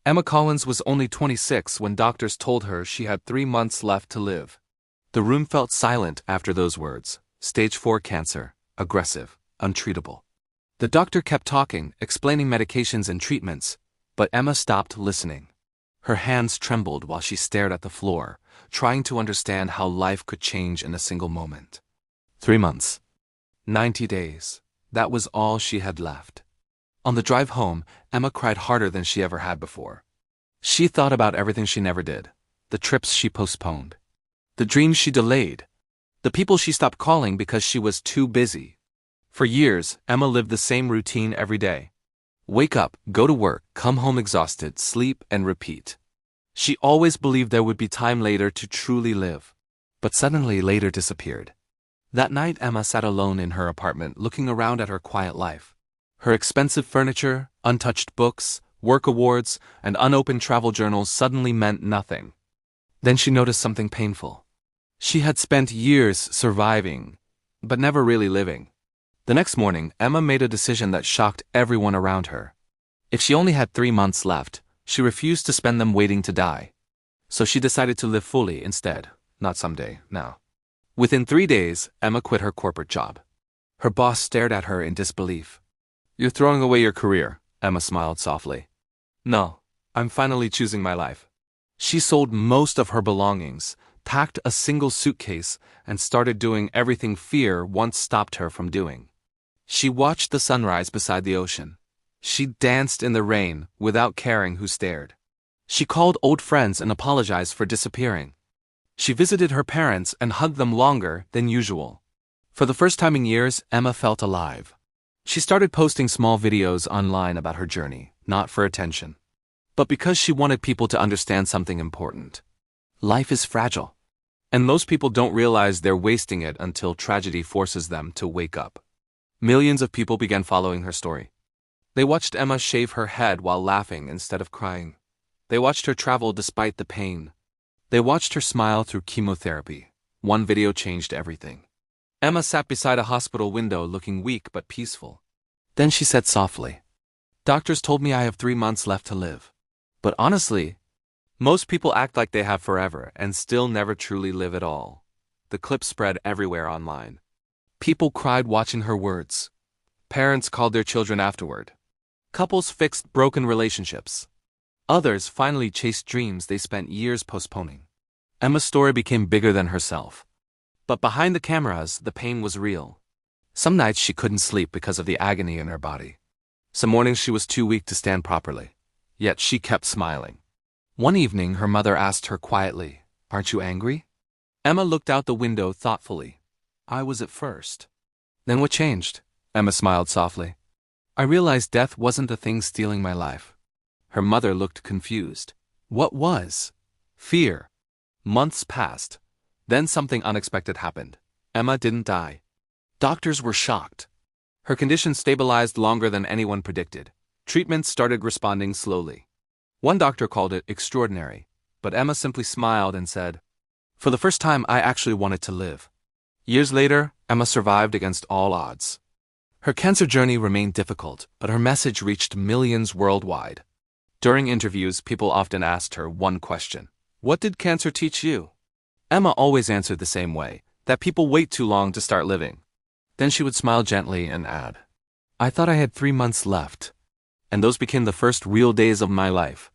Emma Collins was only 26 when doctors told her she had 3 months left to live. The room felt silent after those words. Stage 4 cancer, aggressive, untreatable. The doctor kept talking, explaining medications and treatments, but Emma stopped listening. Her hands trembled while she stared at the floor, trying to understand how life could change in a single moment. 3 months. 90 days. That was all she had left. On the drive home, Emma cried harder than she ever had before. She thought about everything she never did, the trips she postponed, the dreams she delayed, the people she stopped calling because she was too busy. For years, Emma lived the same routine every day. Wake up, go to work, come home exhausted, sleep, and repeat. She always believed there would be time later to truly live. But suddenly later disappeared. That night, Emma sat alone in her apartment looking around at her quiet life. Her expensive furniture, untouched books, work awards, and unopened travel journals suddenly meant nothing. Then she noticed something painful. She had spent years surviving, but never really living. The next morning, Emma made a decision that shocked everyone around her. If she only had 3 months left, she refused to spend them waiting to die. So she decided to live fully instead, not someday, now. Within 3 days, Emma quit her corporate job. Her boss stared at her in disbelief. "You're throwing away your career," Emma smiled softly. "No, I'm finally choosing my life." She sold most of her belongings, packed a single suitcase, and started doing everything fear once stopped her from doing. She watched the sunrise beside the ocean. She danced in the rain without caring who stared. She called old friends and apologized for disappearing. She visited her parents and hugged them longer than usual. For the first time in years, Emma felt alive. She started posting small videos online about her journey, not for attention, but because she wanted people to understand something important. Life is fragile, and most people don't realize they're wasting it until tragedy forces them to wake up. Millions of people began following her story. They watched Emma shave her head while laughing instead of crying. They watched her travel despite the pain. They watched her smile through chemotherapy. One video changed everything. Emma sat beside a hospital window looking weak but peaceful. Then she said softly, "Doctors told me I have 3 months left to live. But honestly, most people act like they have forever and still never truly live at all." The clip spread everywhere online. People cried watching her words. Parents called their children afterward. Couples fixed broken relationships. Others finally chased dreams they spent years postponing. Emma's story became bigger than herself. But behind the cameras, the pain was real. Some nights she couldn't sleep because of the agony in her body. Some mornings she was too weak to stand properly. Yet she kept smiling. One evening, her mother asked her quietly, "Aren't you angry?" Emma looked out the window thoughtfully. "I was at first." "Then what changed?" Emma smiled softly. "I realized death wasn't the thing stealing my life." Her mother looked confused. What was? Fear. Months passed. Then something unexpected happened. Emma didn't die. Doctors were shocked. Her condition stabilized longer than anyone predicted. Treatments started responding slowly. One doctor called it extraordinary, but Emma simply smiled and said, "For the first time, I actually wanted to live." Years later, Emma survived against all odds. Her cancer journey remained difficult, but her message reached millions worldwide. During interviews, people often asked her one question: "What did cancer teach you?" Emma always answered the same way, that people wait too long to start living. Then she would smile gently and add, "I thought I had 3 months left, and those became the first real days of my life."